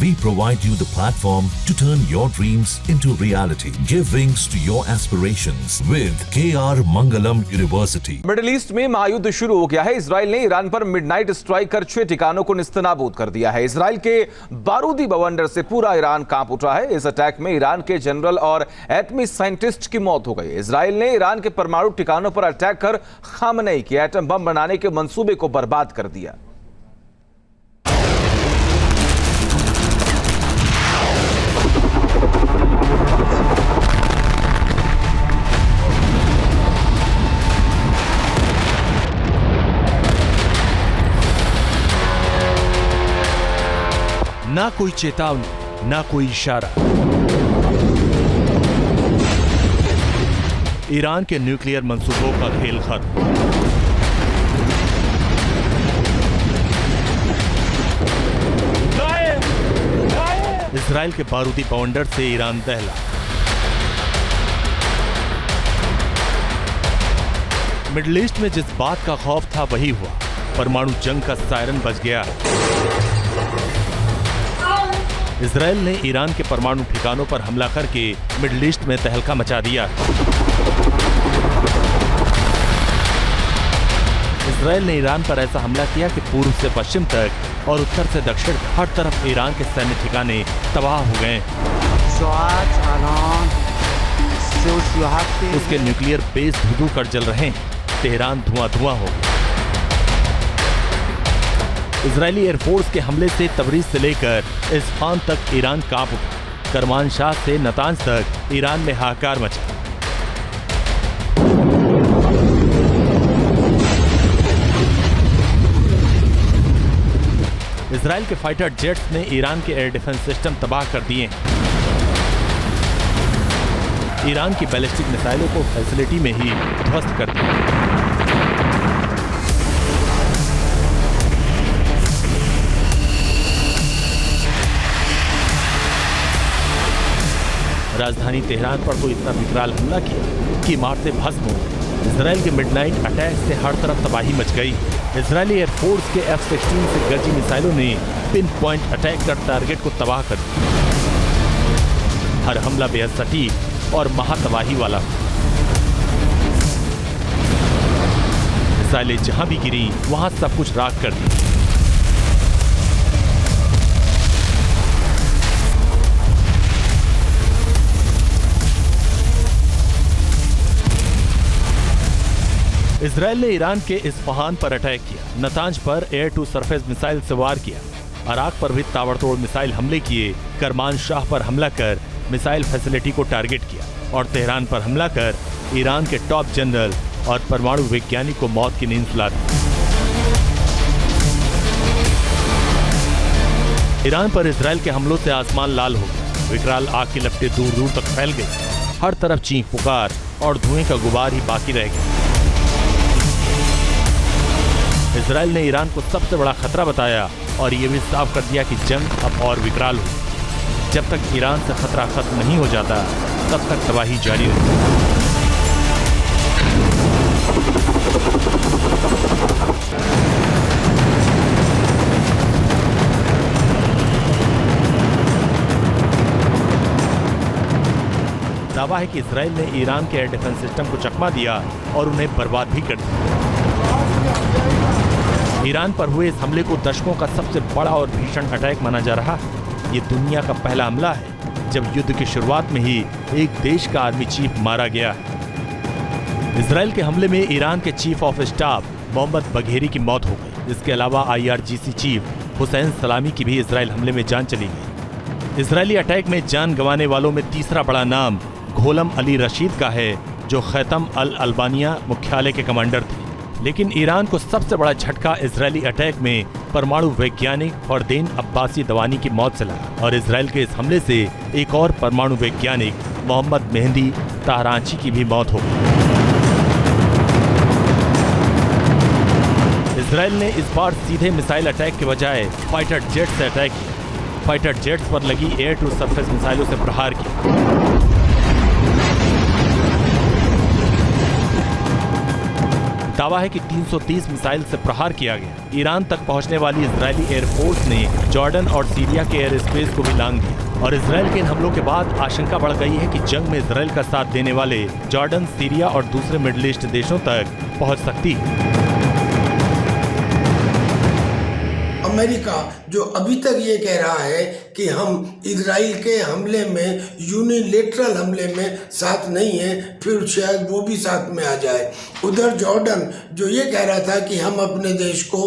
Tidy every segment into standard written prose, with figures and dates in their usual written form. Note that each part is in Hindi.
We provide you the platform to turn your dreams into reality. Give wings to your aspirations with KR Mangalam University. Middle east में महायुद्ध शुरू हो गया है। इजराइल ने ईरान पर मिडनाइट स्ट्राइक कर 6 ठिकानों को निस्तनाबूद कर दिया है। इजराइल के बारूदी बवंडर से पूरा ईरान कांप उठा है। इस अटैक में ईरान के जनरल और एटमी साइंटिस्ट की मौत हो गई। इजराइल ने ईरान के परमाणु ठिकानों पर अटैक कर खामनेई के एटम बम बनाने के मंसूबे को बर्बाद कर दिया। ना कोई चेतावनी, ना कोई इशारा। ईरान के न्यूक्लियर मंसूबों का खेल खत्म। इजराइल के बारूदी बवंडर से ईरान दहला। मिडिल ईस्ट में जिस बात का खौफ था वही हुआ। परमाणु जंग का सायरन बज गया। इजराइल ने ईरान के परमाणु ठिकानों पर हमला करके मिडिल ईस्ट में तहलका मचा दिया। इजराइल ने ईरान पर ऐसा हमला किया कि पूर्व से पश्चिम तक और उत्तर से दक्षिण हर तरफ ईरान के सैन्य ठिकाने तबाह हो गए। उसके न्यूक्लियर बेस धुआं कर जल रहे हैं। तेहरान धुआं धुआं हो गया। इजरायली एयरफोर्स के हमले से तबरीज से लेकर इस्फहान तक ईरान कांप उठा। करमानशाह से नतांज तक ईरान में हाहाकार मचा। इजराइल के फाइटर जेट्स ने ईरान के एयर डिफेंस सिस्टम तबाह कर दिए। ईरान की बैलिस्टिक मिसाइलों को फैसिलिटी में ही ध्वस्त कर दिया। राजधानी तेहरान पर तो इतना विकराल हमला किया कि मारते भस्म हो। इजराइल के मिडनाइट अटैक से हर तरफ तबाही मच गई। इजरायली एयरफोर्स के F-16 से गजी मिसाइलों ने पिन पॉइंट अटैक कर टारगेट को तबाह कर दिया। हर हमला बेहद सटीक और महातबाही वाला। मिसाइलें जहां भी गिरी वहां सब कुछ राख कर दी। इजराइल ने ईरान के इस्फहान पर अटैक किया। नतांज पर एयर टू सरफेस मिसाइल से वार किया। अराक पर भी ताबड़तोड़ मिसाइल हमले किए। करमानशाह पर हमला कर मिसाइल फैसिलिटी को टारगेट किया और तेहरान पर हमला कर ईरान के टॉप जनरल और परमाणु वैज्ञानिक को मौत की नींद सुला दी। ईरान पर इजराइल के हमलों से आसमान लाल हो गया। विकराल आग की लपटें दूर दूर तक फैल गई। हर तरफ चीख पुकार और धुएं का गुबार ही बाकी रह गया। इजराइल ने ईरान को सबसे बड़ा खतरा बताया और ये भी साफ कर दिया कि जंग अब और विकराल हो। जब तक ईरान से खतरा खत्म नहीं हो जाता तब तक तबाही जारी रहती। दावा है कि इजराइल ने ईरान के एयर डिफेंस सिस्टम को चकमा दिया और उन्हें बर्बाद भी कर दिया। ईरान पर हुए इस हमले को दशकों का सबसे बड़ा और भीषण अटैक माना जा रहा है। ये दुनिया का पहला हमला है जब युद्ध की शुरुआत में ही एक देश का आर्मी चीफ मारा गया है। इजराइल के हमले में ईरान के chief of staff Mohammad Bagheri की मौत हो गई। इसके अलावा IRGC चीफ हुसैन सलामी की भी इजराइल हमले में जान चली गई। इजरायली अटैक में जान गंवाने वालों में तीसरा बड़ा नाम घोलम अली रशीद का है, जो खैतम अल अल्बानिया मुख्यालय के कमांडर थे। लेकिन ईरान को सबसे बड़ा झटका इजरायली अटैक में परमाणु वैज्ञानिक फरदेन अब्बासी दवानी की मौत से लगा और इजराइल के इस हमले से एक और परमाणु वैज्ञानिक मोहम्मद मेहंदी ताहरांची की भी मौत हो गई। इजराइल ने इस बार सीधे मिसाइल अटैक के बजाय फाइटर जेट से अटैक किया। फाइटर जेट्स पर लगी एयर टू सरफेस मिसाइलों से प्रहार किया। दावा है कि 330 मिसाइल से प्रहार किया गया। ईरान तक पहुंचने वाली इजरायली एयरफोर्स ने जॉर्डन और सीरिया के एयर स्पेस को भी लांघ दिया और इजरायल के इन हमलों के बाद आशंका बढ़ गई है कि जंग में इजरायल का साथ देने वाले जॉर्डन, सीरिया और दूसरे मिडिल ईस्ट देशों तक पहुंच सकती है। अमेरिका जो अभी तक ये कह रहा है कि हम इजराइल के हमले में, यूनिलेटरल हमले में साथ नहीं है, फिर शायद वो भी साथ में आ जाए। उधर जॉर्डन जो ये कह रहा था कि हम अपने देश को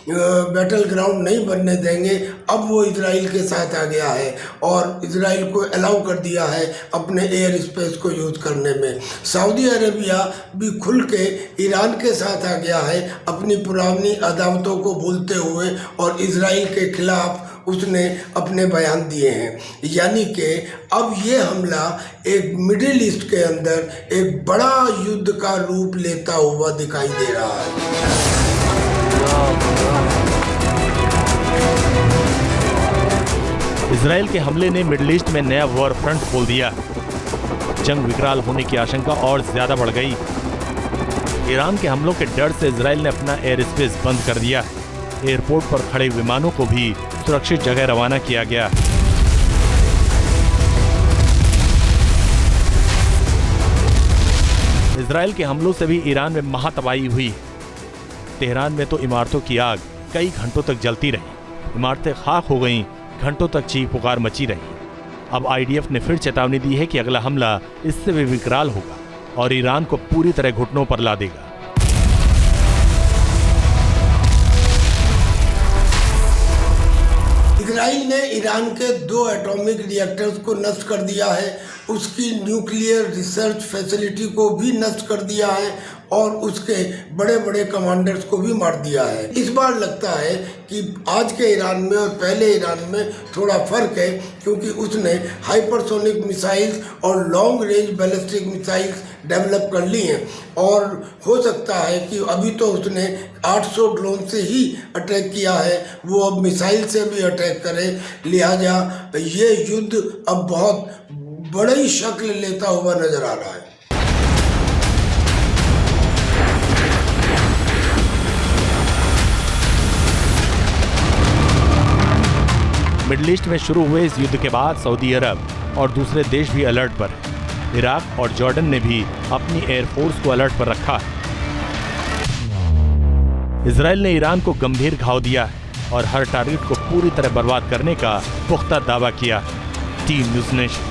बैटल ग्राउंड नहीं बनने देंगे, अब वो इजराइल के साथ आ गया है और इजराइल को अलाउ कर दिया है अपने एयर स्पेस को यूज़ करने में। सऊदी अरेबिया भी खुल के ईरान के साथ आ गया है अपनी पुरानी अदावतों को भूलते हुए और इजराइल के खिलाफ उसने अपने बयान दिए हैं। यानी कि अब ये हमला एक मिडिल ईस्ट के अंदर एक बड़ा युद्ध का रूप लेता हुआ दिखाई दे रहा है। इजराइल के हमले ने मिडिल ईस्ट में नया वॉर फ्रंट खोल दिया। जंग विकराल होने की आशंका और ज्यादा बढ़ गई। ईरान के हमलों के डर से इजराइल ने अपना एयर स्पेस बंद कर दिया। एयरपोर्ट पर खड़े विमानों को भी सुरक्षित जगह रवाना किया गया। इजराइल के हमलों से भी ईरान में महातबाही हुई। तेहरान में तो इमारतों की आग कई घंटों तक जलती रही, इमारतें खाक हो गईं, घंटों तक चीख पुकार मची रही। अब आईडीएफ ने फिर चेतावनी दी है कि अगला हमला इससे भी विकराल होगा और ईरान को पूरी तरह घुटनों पर ला देगा। इजराइल ने ईरान के 2 एटॉमिक रिएक्टर्स को नष्ट कर दिया है, उसकी न्यूक्लियर रिसर्च फैसिलिटी को भी नष्ट कर दिया है और उसके बड़े बड़े कमांडर्स को भी मार दिया है। इस बार लगता है कि आज के ईरान में और पहले ईरान में थोड़ा फर्क है, क्योंकि उसने हाइपरसोनिक मिसाइल्स और long range ballistic missiles develop कर ली हैं और हो सकता है कि अभी तो उसने 800 ड्रोन से ही अटैक किया है, वो अब मिसाइल से भी अटैक करे। लिहाजा ये युद्ध अब बहुत बड़ी शक्ल लेता हुआ नजर आ रहा है। मिडिल ईस्ट में शुरू हुए इस युद्ध के बाद सऊदी अरब और दूसरे देश भी अलर्ट पर हैं। इराक और जॉर्डन ने भी अपनी एयरफोर्स को अलर्ट पर रखा है। इजराइल ने ईरान को गंभीर घाव दिया है और हर टारगेट को पूरी तरह बर्बाद करने का पुख्ता दावा किया। Team news nation.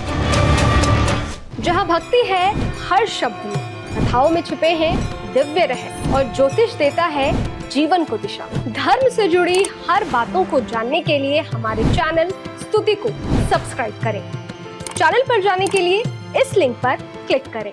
जहां भक्ति है हर शब्द में, कथाओं में छुपे हैं दिव्य रहस्य और ज्योतिष देता है जीवन को दिशा। धर्म से जुड़ी हर बातों को जानने के लिए हमारे चैनल स्तुति को सब्सक्राइब करें। चैनल पर जाने के लिए इस लिंक पर क्लिक करें।